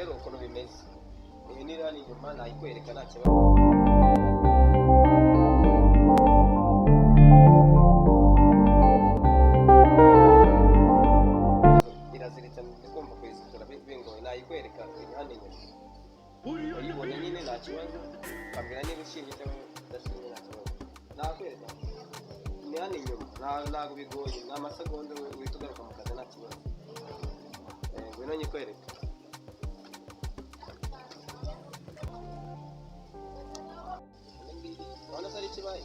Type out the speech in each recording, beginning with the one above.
rero ukuntu bimeze iyi ni rani nyuma nayikwereka nta kibazo iraziritse ndikumva kuyisitura bingoye nayikwereka hano inyuma uyibona nyine nta kibazo ukambwira niba ushimye cyangwa udashimye nta kibazo nakwereka ni hano inyuma ntabwo bigoye ni amasegonda uhita ugaruka mu kazi nta kibazo ngwino nyikwereka urabona ko ari ikibaye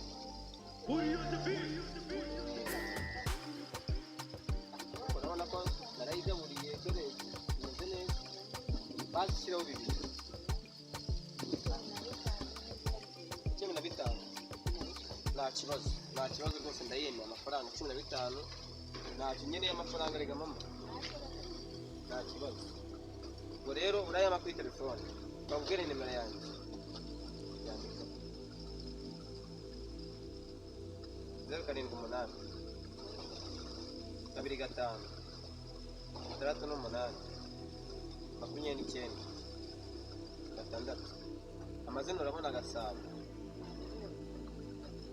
urabona ko narayigaburiye dore imeze neza bashyiraho bibiri 15 nta kibazo rwose ndayemera amafaranga 15 ntacyo nkeneye amafaranga rega mama nta kibazo ubwo rero urayama kuri telefone bakubwire nimero yanjye yandika 078 25 68 29 6 amazina urabona Gasabo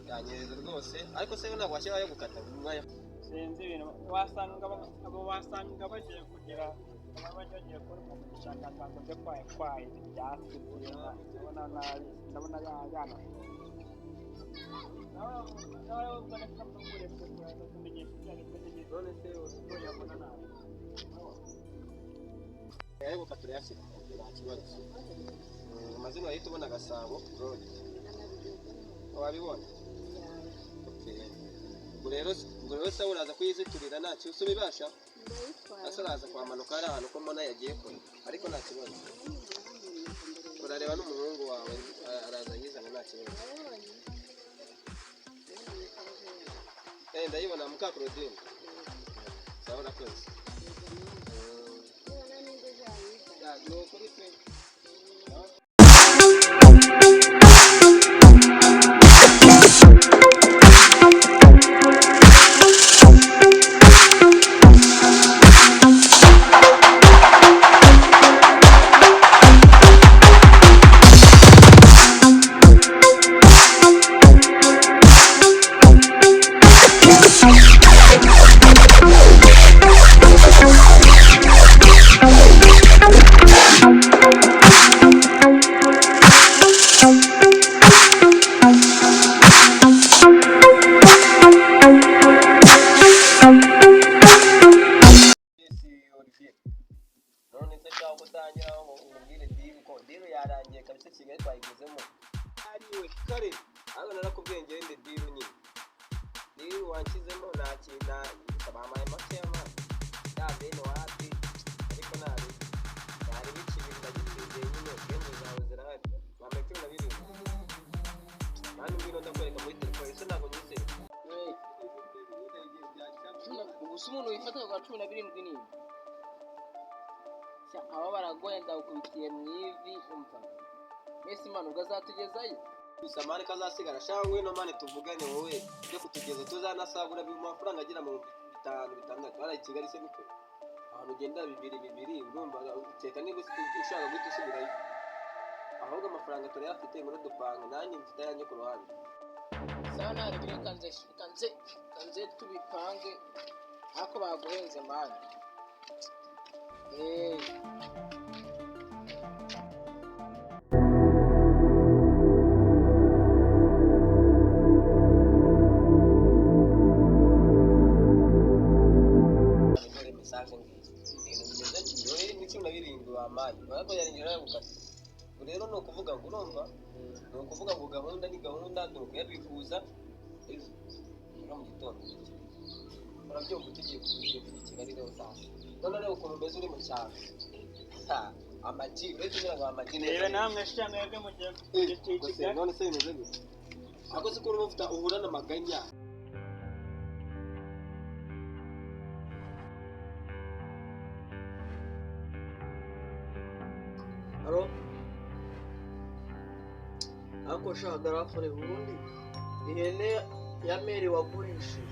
yanyereza rwose ariko se ntabwo washyiraho yo gukata umwanya sinzi ibintu wasanga bagiye kugira bagiye kuri mu bushakashatsi byo kwaye ibyatsi ndabona yana ariko katurayashyira nta kibazo amazina yahita ubona Gasabo road wabibona ubwo rero se uraza kuyiziturira nta kibazo ubibasha asa araza kwamanuka hari ahantu ko mbona yagiye kure ariko nta kibazo urareba n'umuhungu wawe araza yizana nta kibazo ndayibona muka Claudine sawa urakoze no kuri pe yarangiye kabisa Kigali twayigezemo ariwe kare ahubwo narakubwiye ngende diru nyine diru wanshyizemo nta kintu kabamaye make y'amazi yabene wapi ariko nari bikibiri ndagitsindiye nyine ubwenge zawe zirahari bambaye 12 kandi ngwino ndakwereka muri telefone se ntabwo nyizeye ubusa umuntu wifata kwa 17 nini aba baragoye ndagukubitiye mu ivi umva Messi manu gazatugezayo gusa mane kazasigara shangwe no mane tuvugane wowe byo kutugeza tuzanasagura mu mafaranga agira mu 5 ari Kigali se biko ahantu ugenda bibiri urumva ukeka niba ushaka guhita usubirayo ahubwo amafaranga turayafite muri dupanga nanjye mfite yanjye ku ruhande sawa nari kanze tubipange ako baguhenze mane rero no kuvuga ngo urumva no kuvuga ngo gahunda ni gahunda ndukuyabifuza no mu gitondo urabyumva ugiye kugira Kigali rero sasa none rero ukuntu umeze uri mu cyaro amagi uretse ngira ngo amagi rero namwe shyamwe byo mu gihe Kigali none se bimeze gute ako se ko ufite uhura n'amaganya Halo ako shagara fone ubundi ihene ya meri wagurishije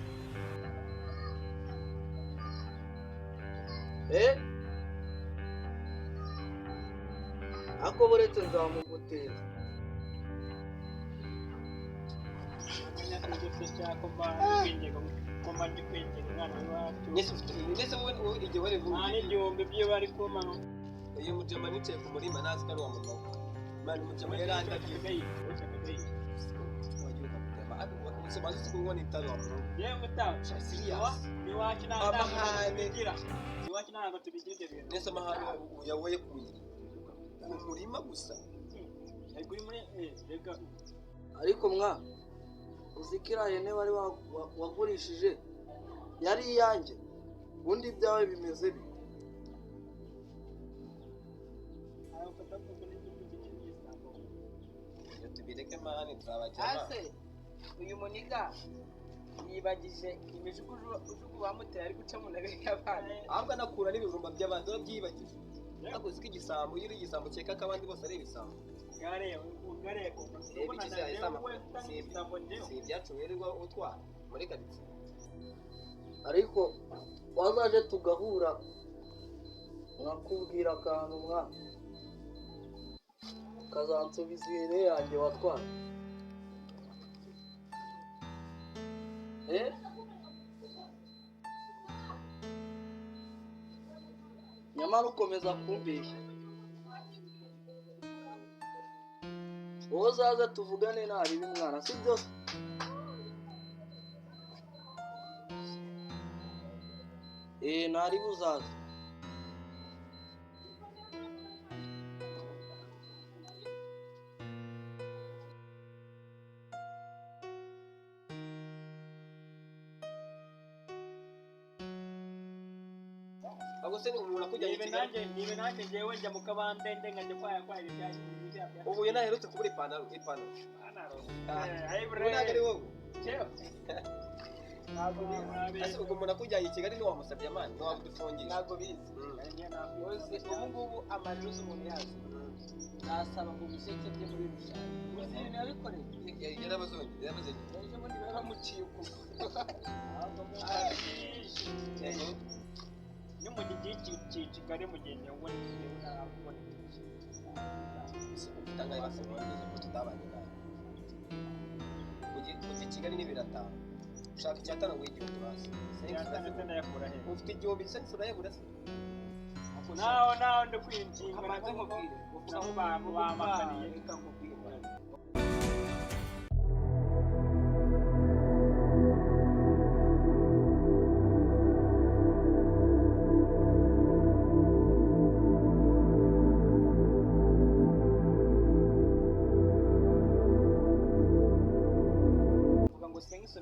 ako buretse nzamuguteza. Ndetse wowe igihe wari nta n'igihumbi byo bari kumano uyu mujama nicaye ku murima nazi ko ari uwa mama we. Mani umujama yarandagiye. Ubuzima nzi ko ubona itari wa mama we. yewe mutawe iwacu ntabwo tubigira ibyo bintu. Nese amahane uyawoye ku murima gusa. ariko uri muri rega Ariko mwa uzi ko iriya hene wari wagurishije yari iyanjye, ubundi ibyawe bimeze bite? Iyo tubireke mani tuzabajyama. ase uyu muniga yibagije imijugujugu bamuteye ari guca mu ntebe y'abana. Ahubwo anakura n'ibijumba by'abandi babyibagije. Ntabwo uzi ko igisambo iyo uri igisambo cyeka ko abandi bose ari ibisambo. Si ibyacu wirirwa utwara muri karitsiye. Ariko wazaje tugahura nkakubwira akantu mwa kazansubiza ihene yanjye watwara. Nyamara ukomeza kumbeshya. Wowe uzaze tuvugane ntaribi mwana, sibyo? Ntaribi uzaze. Ahubwo se ni umuntu akujyanye i Kigali. nibe nanjye njyewe njya mu kabande ngajya kwaya ibyaje Ubu uyu naherutse kubura ipantaro. Ubu ntabwo ari wowe. ntabwo Ese ubwo umuntu akujyanye i Kigali ntiwamusabye amani ntiwamudufungisha. ntabwo bizi ubu ngubu amajuzi umuntu yazi nasaba ngo biseke bye muri rusange uzi ibintu yabikoreye Yarabazongeye. ejo bundi baramuciye ukuguru. ni mu gihe Kigali mu gihe nyabwo ntabwo Utangaye basobanurira ko tutabanye nawe. Ujye i Kigali n'ibirataha. Ushaka icyatanu ngo igihumbi basi. Ufite igihumbi gisa n'urayabura se. naho ndi kwinginga Amaze nkubwire nabo bamakaniye reka nkubwire.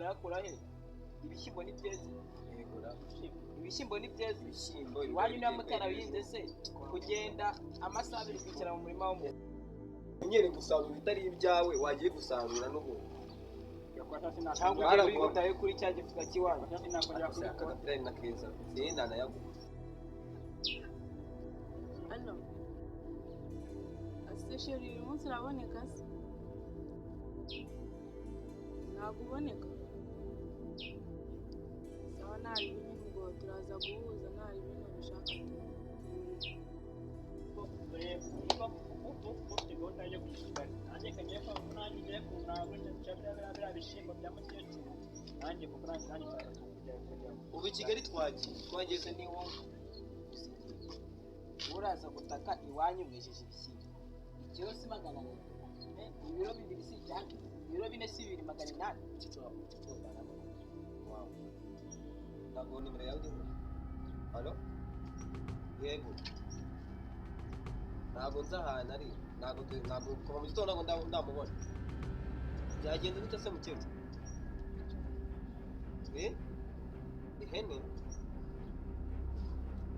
yakura he? Ibishyimbo ni byeze. Ibishyimbo ni byeze. Iwanyu niba mutarabihinze se kugenda amasaha abiri kwicara mu murima w'umuntu. Nyine gusarura bitari ibyawe wagiye gusarura n'ubundi. Cyangwa ugiye uri gutaye kuri cya gifuka cy'iwanyu. Akagapira na keza. Sinana yaguha. Hano. Asesheri uyu munsi uraboneka se? Ntabwo uboneka. Sawa ntari ibintu ngo turaza guhuza ntari ibintu bishaka Ubu i Kigali twageze niwo uraza gutaka iwanyu mwejeje ibishyimbo. Ikiro si 400. Ibiro bibiri si cyane. Ibiro bine si 280. Wow. Ntabwo nimero yawe iriho. Halo? Yego. Ntabwo nzi ahantu ari. Ntabwo kuva mu gitondo ntabwo ndamubona. Byagenda bite se mukecuru? Ihene?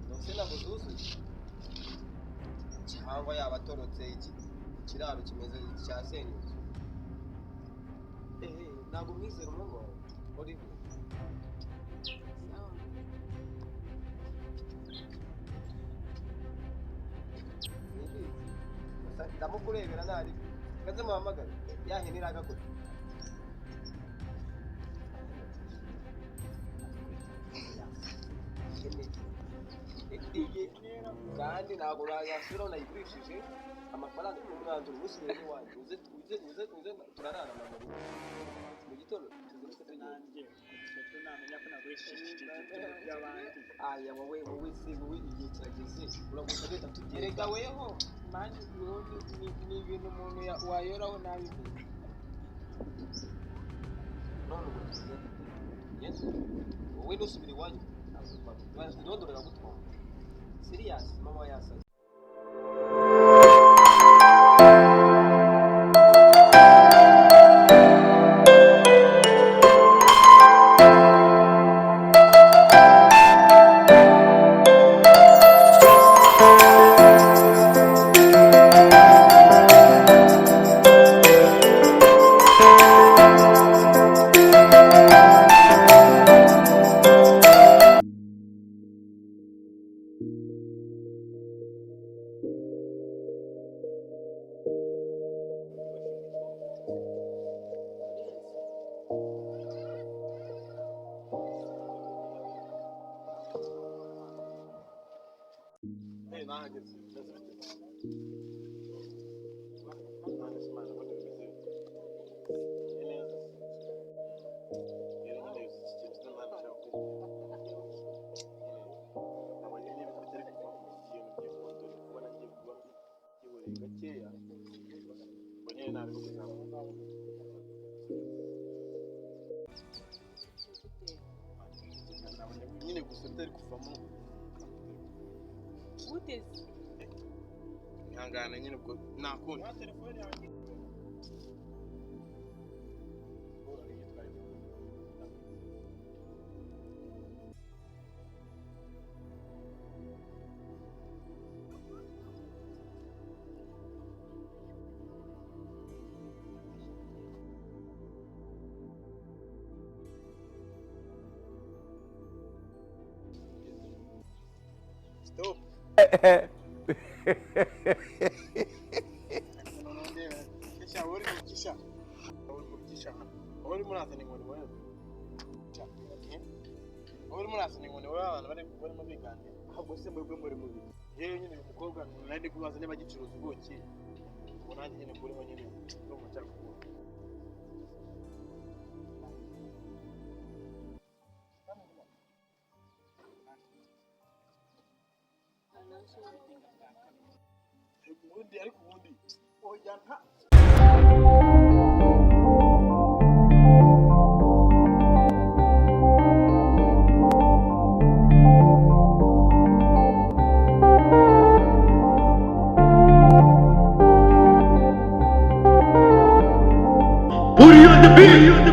Nose ntabwo zuzuye. Cyangwa yaba atorotse ikiraro kimeze cyasenyutse. Ntabwo mwizera umwe ngo Olivier. Ndamukurebera ntari kaze muhamagare yahene iragakora kandi ntabwo yasubiraho nayigurishije amafaranga y'umwanzuro musubire n'iwanjye uze turarara mu gitondo nanjye namenya ko nagurishije by'abandi aya wowe igihe kirageze uragusa leta tugere erega weho mani ni ibintu umuntu wayoraho nabivuze none ubu tugende wowe ntusubire iwanyu irondo riragutwara siriyasi mama yasaze nyine gusa bitari kuvamo uteze ihangane nyine ubwo nakundi stop kisha uri mukisha uri murazana inkoni wewe uri murazana inkoni wewe abantu bari mu biganiro ahubwo se mwebwe muri mubi yewe nyine umukobwa nari kubaza niba gicuruza ubuki ngo nanjye nyine kurimo nyine no mucyaka ubundi ariko ubundi oya nta Put you on the beat.